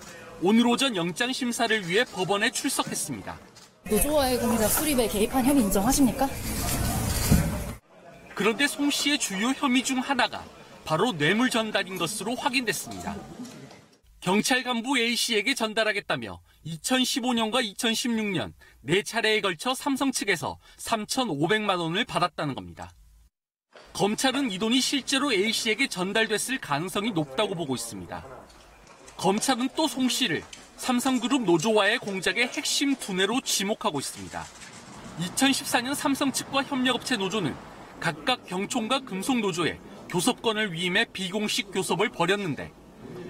오늘 오전 영장심사를 위해 법원에 출석했습니다. 노조와의 공작 수립에 개입한 혐의 인정하십니까? 그런데 송 씨의 주요 혐의 중 하나가 바로 뇌물 전달인 것으로 확인됐습니다. 경찰 간부 A씨에게 전달하겠다며 2015년과 2016년 4차례에 걸쳐 삼성 측에서 3,500만 원을 받았다는 겁니다. 검찰은 이 돈이 실제로 A씨에게 전달됐을 가능성이 높다고 보고 있습니다. 검찰은 또 송 씨를 삼성그룹 노조와의 공작의 핵심 두뇌로 지목하고 있습니다. 2014년 삼성 측과 협력업체 노조는 각각 경총과 금속노조에 교섭권을 위임해 비공식 교섭을 벌였는데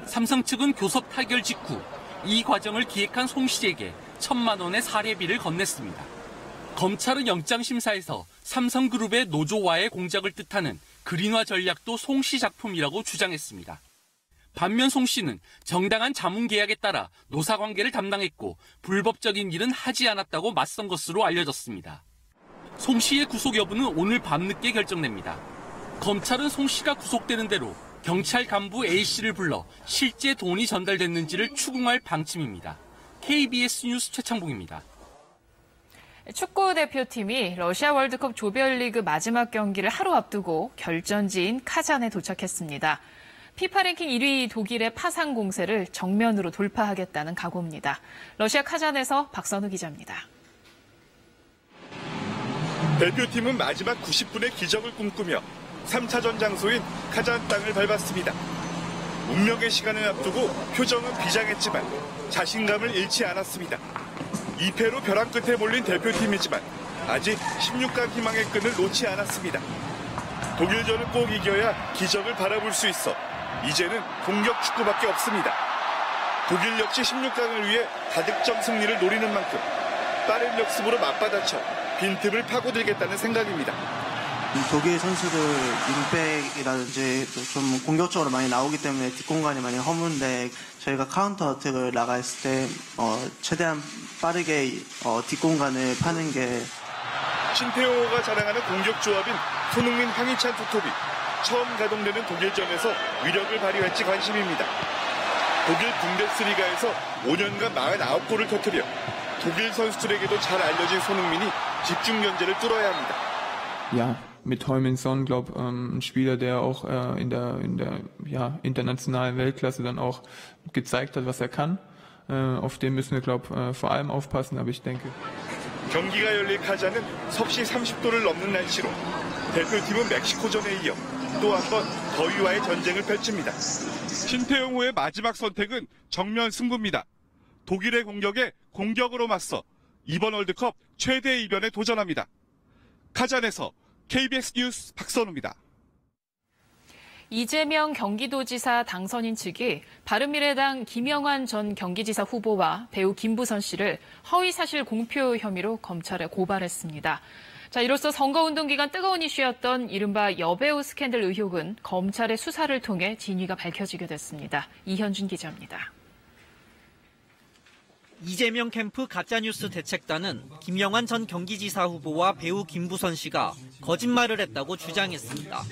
삼성 측은 교섭 타결 직후 이 과정을 기획한 송 씨에게 1,000만 원의 사례비를 건넸습니다. 검찰은 영장심사에서 삼성그룹의 노조와의 공작을 뜻하는 그린화 전략도 송 씨 작품이라고 주장했습니다. 반면 송 씨는 정당한 자문계약에 따라 노사관계를 담당했고 불법적인 일은 하지 않았다고 맞선 것으로 알려졌습니다. 송 씨의 구속 여부는 오늘 밤늦게 결정됩니다. 검찰은 송 씨가 구속되는 대로 경찰 간부 A씨를 불러 실제 돈이 전달됐는지를 추궁할 방침입니다. KBS 뉴스 최창봉입니다. 축구 대표팀이 러시아 월드컵 조별리그 마지막 경기를 하루 앞두고 결전지인 카잔에 도착했습니다. 피파 랭킹 1위 독일의 파상 공세를 정면으로 돌파하겠다는 각오입니다. 러시아 카잔에서 박선우 기자입니다. 대표팀은 마지막 90분의 기적을 꿈꾸며 3차전 장소인 카잔 땅을 밟았습니다. 운명의 시간을 앞두고 표정은 비장했지만 자신감을 잃지 않았습니다. 2패로 벼랑 끝에 몰린 대표팀이지만 아직 16강 희망의 끈을 놓지 않았습니다. 독일전을 꼭 이겨야 기적을 바라볼 수 있어 이제는 공격 축구밖에 없습니다. 독일 역시 16강을 위해 다득점 승리를 노리는 만큼 빠른 역습으로 맞받아쳐 빈틈을 파고들겠다는 생각입니다. 독일 선수들 윙백이라든지 좀 공격적으로 많이 나오기 때문에 뒷공간이 많이 허문데 저희가 카운터 어택을 나갔을 때 최대한 빠르게 뒷공간을 파는 게 신태용호가 자랑하는 공격 조합인 손흥민, 황희찬 투톱이 처음 가동되는 독일전에서 위력을 발휘할지 관심입니다. 독일 분데스리가에서 5년간 49골을 터뜨려 독일 선수들에게도 잘 알려진 손흥민이 집중 견제를 뚫어야 합니다. Ja, mit Heung-min-Son, ein Spieler, der auch in der internationalen Weltklasse dann auch gezeigt hat, was er kann. Auf den müssen wir, vor allem aufpassen, aber ich denke. 경기가 열릴 카잔은 섭씨 30도를 넘는 날씨로 대표팀은 멕시코전에 이어 또 한 번 더위와의 전쟁을 펼칩니다. 신태용호의 마지막 선택은 정면 승부입니다. 독일의 공격에 공격으로 맞서 이번 월드컵 최대 이변에 도전합니다. 카잔에서 KBS 뉴스 박선우입니다. 이재명 경기도지사 당선인 측이 바른미래당 김영환 전 경기지사 후보와 배우 김부선 씨를 허위사실 공표 혐의로 검찰에 고발했습니다. 자, 이로써 선거운동 기간 뜨거운 이슈였던 이른바 여배우 스캔들 의혹은 검찰의 수사를 통해 진위가 밝혀지게 됐습니다. 이현준 기자입니다. 이재명 캠프 가짜뉴스 대책단은 김영환 전 경기지사 후보와 배우 김부선 씨가 거짓말을 했다고 주장했습니다.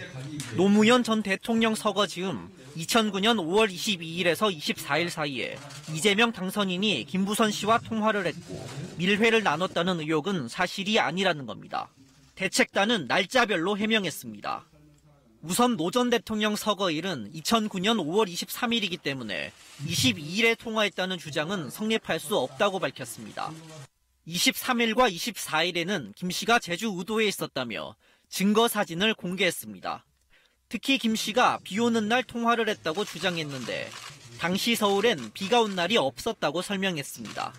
노무현 전 대통령 서거 즈음 2009년 5월 22일에서 24일 사이에 이재명 당선인이 김부선 씨와 통화를 했고 밀회를 나눴다는 의혹은 사실이 아니라는 겁니다. 대책단은 날짜별로 해명했습니다. 우선 노 전 대통령 서거일은 2009년 5월 23일이기 때문에 22일에 통화했다는 주장은 성립할 수 없다고 밝혔습니다. 23일과 24일에는 김 씨가 제주 우도에 있었다며 증거 사진을 공개했습니다. 특히 김 씨가 비 오는 날 통화를 했다고 주장했는데 당시 서울엔 비가 온 날이 없었다고 설명했습니다.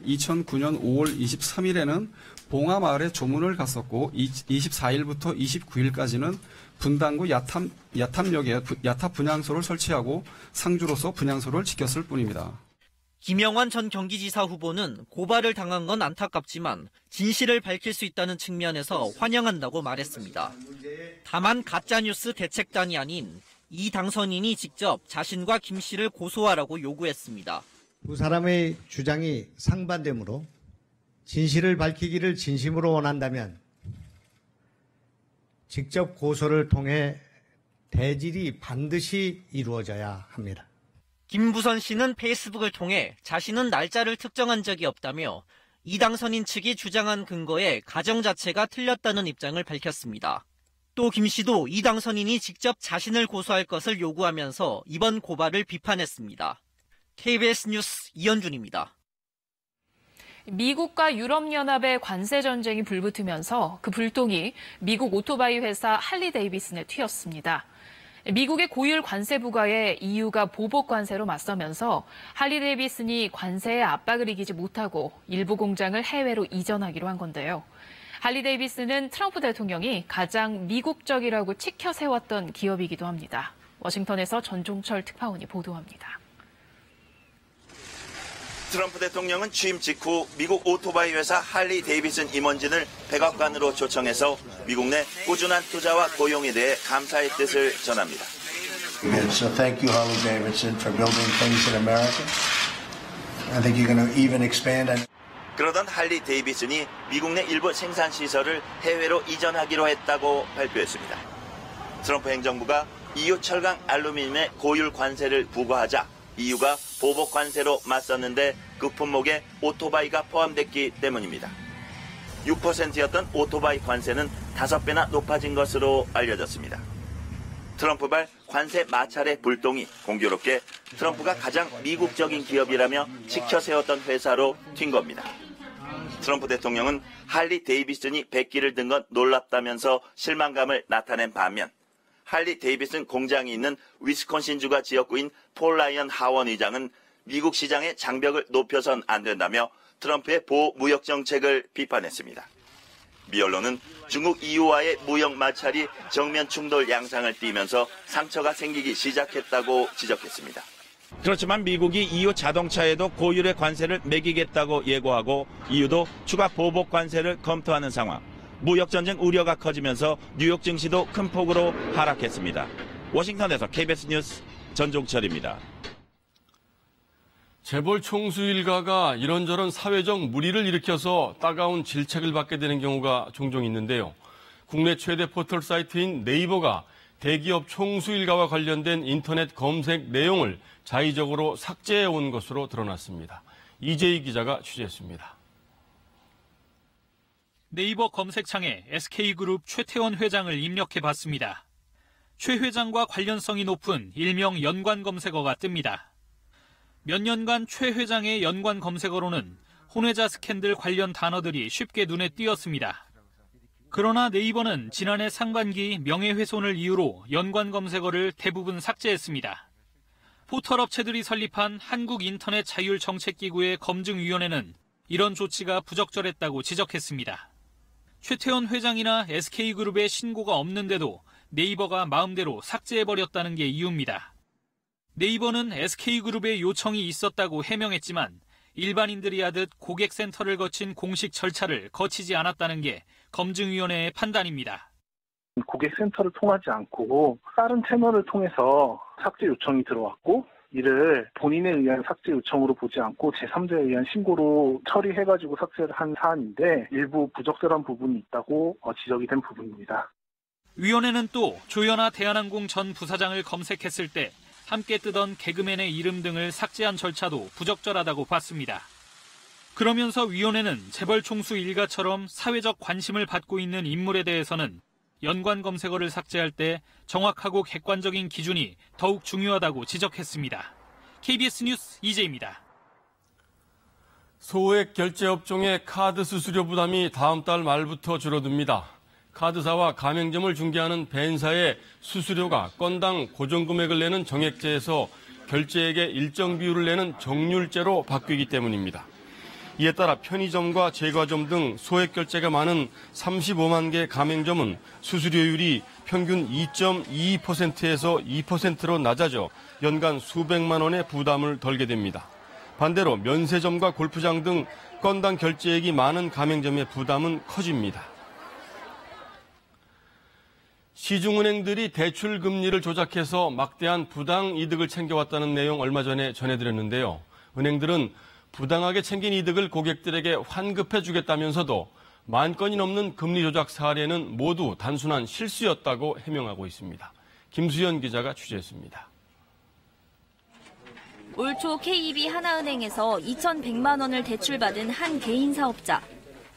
2009년 5월 23일에는 봉하마을에 조문을 갔었고 24일부터 29일까지는 분당구 야탐역에 야탑 분향소를 설치하고 상주로서 분향소를 지켰을 뿐입니다. 김영환 전 경기지사 후보는 고발을 당한 건 안타깝지만 진실을 밝힐 수 있다는 측면에서 환영한다고 말했습니다. 다만 가짜뉴스 대책단이 아닌 이 당선인이 직접 자신과 김 씨를 고소하라고 요구했습니다. 두 사람의 주장이 상반되므로 진실을 밝히기를 진심으로 원한다면 직접 고소를 통해 대질이 반드시 이루어져야 합니다. 김부선 씨는 페이스북을 통해 자신은 날짜를 특정한 적이 없다며 이 당선인 측이 주장한 근거에 가정 자체가 틀렸다는 입장을 밝혔습니다. 또 김 씨도 이 당선인이 직접 자신을 고소할 것을 요구하면서 이번 고발을 비판했습니다. KBS 뉴스 이현준입니다. 미국과 유럽연합의 관세 전쟁이 불붙으면서 그 불똥이 미국 오토바이 회사 할리 데이비슨에 튀었습니다. 미국의 고율 관세 부과에 EU가 보복 관세로 맞서면서 할리 데이비슨이 관세에 압박을 이기지 못하고 일부 공장을 해외로 이전하기로 한 건데요. 할리 데이비슨은 트럼프 대통령이 가장 미국적이라고 치켜 세웠던 기업이기도 합니다. 워싱턴에서 전종철 특파원이 보도합니다. 트럼프 대통령은 취임 직후 미국 오토바이 회사 할리 데이비슨 임원진을 백악관으로 초청해서 미국 내 꾸준한 투자와 고용에 대해 감사의 뜻을 전합니다. So thank you, Harley Davidson, for building things in America. I think you're going to even expand on. 그러던 할리 데이비슨이 미국 내 일부 생산 시설을 해외로 이전하기로 했다고 발표했습니다. 트럼프 행정부가 EU 철강 알루미늄에 고율 관세를 부과하자 EU가 보복 관세로 맞섰는데 그 품목에 오토바이가 포함됐기 때문입니다. 6%였던 오토바이 관세는 5배나 높아진 것으로 알려졌습니다. 트럼프발 관세 마찰의 불똥이 공교롭게 트럼프가 가장 미국적인 기업이라며 치켜 세웠던 회사로 튄 겁니다. 트럼프 대통령은 할리 데이비슨이 백기를 든 건 놀랍다면서 실망감을 나타낸 반면 할리 데이비슨 공장이 있는 위스콘신주가 지역구인 폴 라이언 하원 의장은 미국 시장의 장벽을 높여선 안 된다며 트럼프의 보무역 정책을 비판했습니다. 미 언론은 중국 EU와의 무역 마찰이 정면 충돌 양상을 띠면서 상처가 생기기 시작했다고 지적했습니다. 그렇지만 미국이 EU 자동차에도 고율의 관세를 매기겠다고 예고하고 EU도 추가 보복 관세를 검토하는 상황. 무역전쟁 우려가 커지면서 뉴욕 증시도 큰 폭으로 하락했습니다. 워싱턴에서 KBS 뉴스 전종철입니다. 재벌 총수 일가가 이런저런 사회적 물의를 일으켜서 따가운 질책을 받게 되는 경우가 종종 있는데요. 국내 최대 포털 사이트인 네이버가 대기업 총수 일가와 관련된 인터넷 검색 내용을 자의적으로 삭제해 온 것으로 드러났습니다. 이재희 기자가 취재했습니다. 네이버 검색창에 SK그룹 최태원 회장을 입력해봤습니다. 최 회장과 관련성이 높은 일명 연관 검색어가 뜹니다. 몇 년간 최 회장의 연관 검색어로는 혼외자 스캔들 관련 단어들이 쉽게 눈에 띄었습니다. 그러나 네이버는 지난해 상반기 명예훼손을 이유로 연관 검색어를 대부분 삭제했습니다. 포털 업체들이 설립한 한국인터넷자율정책기구의 검증위원회는 이런 조치가 부적절했다고 지적했습니다. 최태원 회장이나 SK그룹의 신고가 없는데도 네이버가 마음대로 삭제해버렸다는 게 이유입니다. 네이버는 SK그룹의 요청이 있었다고 해명했지만 일반인들이 하듯 고객센터를 거친 공식 절차를 거치지 않았다는 게 검증위원회의 판단입니다. 고객센터를 통하지 않고 다른 채널을 통해서 삭제 요청이 들어왔고 이를 본인에 의한 삭제 요청으로 보지 않고 제3자에 의한 신고로 처리해가지고 삭제를 한 사안인데 일부 부적절한 부분이 있다고 지적이 된 부분입니다. 위원회는 또 조현아 대한항공 전 부사장을 검색했을 때 함께 뜨던 개그맨의 이름 등을 삭제한 절차도 부적절하다고 봤습니다. 그러면서 위원회는 재벌 총수 일가처럼 사회적 관심을 받고 있는 인물에 대해서는 연관 검색어를 삭제할 때 정확하고 객관적인 기준이 더욱 중요하다고 지적했습니다. KBS 뉴스 이재입니다. 소액 결제 업종의 카드 수수료 부담이 다음 달 말부터 줄어듭니다. 카드사와 가맹점을 중개하는 벤사의 수수료가 건당 고정금액을 내는 정액제에서 결제액의 일정 비율을 내는 정률제로 바뀌기 때문입니다. 이에 따라 편의점과 제과점 등 소액 결제가 많은 35만 개 가맹점은 수수료율이 평균 2.22%에서 2%로 낮아져 연간 수백만 원의 부담을 덜게 됩니다. 반대로 면세점과 골프장 등 건당 결제액이 많은 가맹점의 부담은 커집니다. 시중은행들이 대출 금리를 조작해서 막대한 부당 이득을 챙겨왔다는 내용 얼마 전에 전해드렸는데요. 은행들은 부당하게 챙긴 이득을 고객들에게 환급해 주겠다면서도 10,000건이 넘는 금리 조작 사례는 모두 단순한 실수였다고 해명하고 있습니다. 김수연 기자가 취재했습니다. 올 초 KB 하나은행에서 2,100만 원을 대출받은 한 개인 사업자.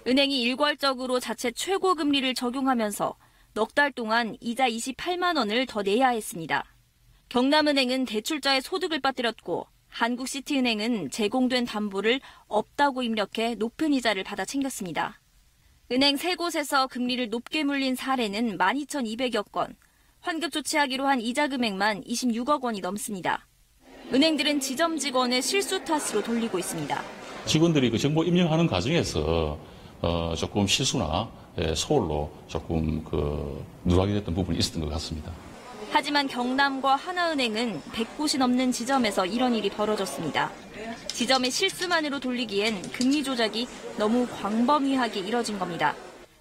은행이 일괄적으로 자체 최고 금리를 적용하면서 넉 달 동안 이자 28만 원을 더 내야 했습니다. 경남은행은 대출자의 소득을 빠뜨렸고 한국시티은행은 제공된 담보를 없다고 입력해 높은 이자를 받아 챙겼습니다. 은행 3곳에서 금리를 높게 물린 사례는 12,200여 건, 환급 조치하기로 한 이자 금액만 26억 원이 넘습니다. 은행들은 지점 직원의 실수 탓으로 돌리고 있습니다. 직원들이 그 정보 입력하는 과정에서 조금 실수나 소홀로 조금 누락이 됐던 부분이 있었던 것 같습니다. 하지만 경남과 하나은행은 100곳이 넘는 지점에서 이런 일이 벌어졌습니다. 지점의 실수만으로 돌리기엔 금리 조작이 너무 광범위하게 이뤄진 겁니다.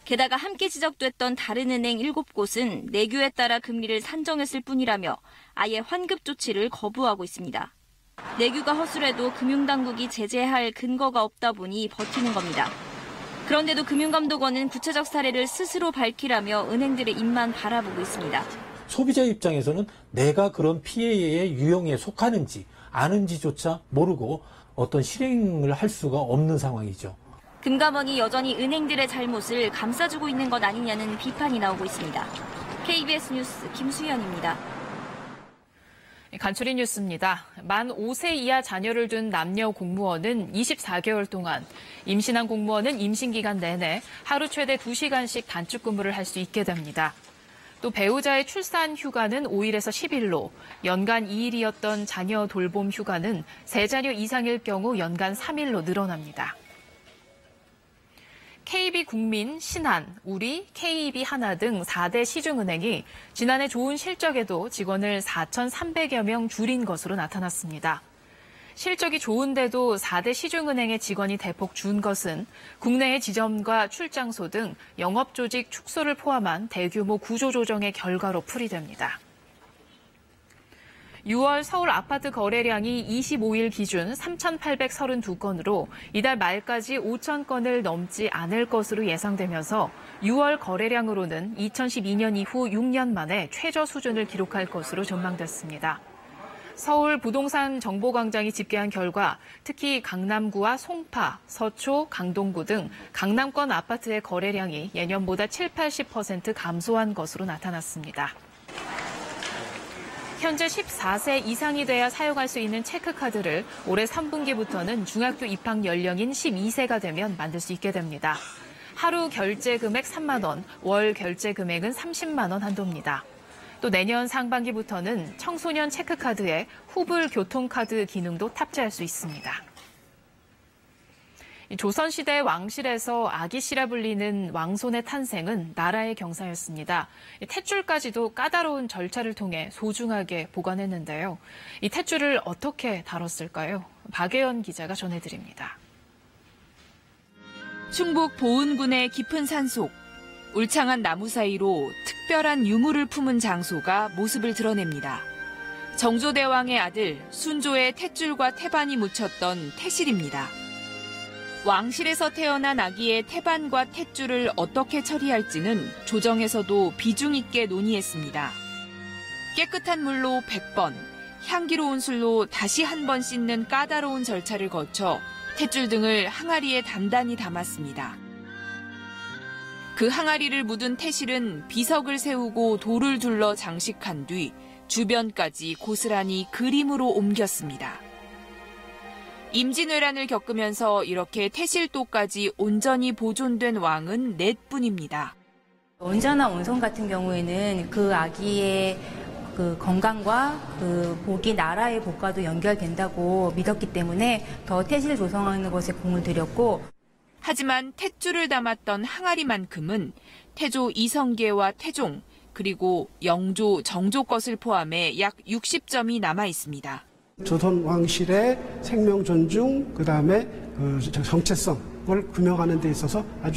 게다가 함께 지적됐던 다른 은행 7곳은 내규에 따라 금리를 산정했을 뿐이라며 아예 환급 조치를 거부하고 있습니다. 내규가 허술해도 금융당국이 제재할 근거가 없다 보니 버티는 겁니다. 그런데도 금융감독원은 구체적 사례를 스스로 밝히라며 은행들의 입만 바라보고 있습니다. 소비자 입장에서는 내가 그런 피해의 유형에 속하는지 아는지조차 모르고 어떤 실행을 할 수가 없는 상황이죠. 금감원이 여전히 은행들의 잘못을 감싸주고 있는 것 아니냐는 비판이 나오고 있습니다. KBS 뉴스 김수현입니다. 간추린 뉴스입니다. 만 5세 이하 자녀를 둔 남녀 공무원은 24개월 동안, 임신한 공무원은 임신기간 내내 하루 최대 2시간씩 단축 근무를 할 수 있게 됩니다. 또 배우자의 출산 휴가는 5일에서 10일로, 연간 2일이었던 자녀 돌봄 휴가는 3자녀 이상일 경우 연간 3일로 늘어납니다. KB국민, 신한, 우리, KB하나 등 4대 시중은행이 지난해 좋은 실적에도 직원을 4,300여 명 줄인 것으로 나타났습니다. 실적이 좋은데도 4대 시중은행의 직원이 대폭 준 것은 국내의 지점과 출장소 등 영업조직 축소를 포함한 대규모 구조조정의 결과로 풀이됩니다. 6월 서울 아파트 거래량이 25일 기준 3,832건으로 이달 말까지 5,000건을 넘지 않을 것으로 예상되면서 6월 거래량으로는 2012년 이후 6년 만에 최저 수준을 기록할 것으로 전망됐습니다. 서울 부동산 정보광장이 집계한 결과 특히 강남구와 송파, 서초, 강동구 등 강남권 아파트의 거래량이 예년보다 70-80% 감소한 것으로 나타났습니다. 현재 14세 이상이 돼야 사용할 수 있는 체크카드를 올해 3분기부터는 중학교 입학 연령인 12세가 되면 만들 수 있게 됩니다. 하루 결제 금액 3만 원, 월 결제 금액은 30만 원 한도입니다. 또 내년 상반기부터는 청소년 체크카드에 후불 교통카드 기능도 탑재할 수 있습니다. 조선시대 왕실에서 아기씨라 불리는 왕손의 탄생은 나라의 경사였습니다. 탯줄까지도 까다로운 절차를 통해 소중하게 보관했는데요. 이 탯줄을 어떻게 다뤘을까요? 박예연 기자가 전해드립니다. 충북 보은군의 깊은 산속, 울창한 나무 사이로 특별한 유물을 품은 장소가 모습을 드러냅니다. 정조대왕의 아들 순조의 탯줄과 태반이 묻혔던 태실입니다. 왕실에서 태어난 아기의 태반과 탯줄을 어떻게 처리할지는 조정에서도 비중 있게 논의했습니다. 깨끗한 물로 100번, 향기로운 술로 다시 한 번 씻는 까다로운 절차를 거쳐 탯줄 등을 항아리에 단단히 담았습니다. 그 항아리를 묻은 태실은 비석을 세우고 돌을 둘러 장식한 뒤 주변까지 고스란히 그림으로 옮겼습니다. 임진왜란을 겪으면서 이렇게 태실도까지 온전히 보존된 왕은 4뿐입니다. 온전한 온손 같은 경우에는 그 아기의 그 건강과 그 복이 나라의 복과도 연결된다고 믿었기 때문에 더 태실 조성하는 것에 공을 들였고, 하지만 탯줄을 담았던 항아리만큼은 태조 이성계와 태종, 그리고 영조, 정조 것을 포함해 약 60점이 남아 있습니다. 조선 왕실의 생명 존중, 그다음에 정체성을 규명하는 데 있어서 아주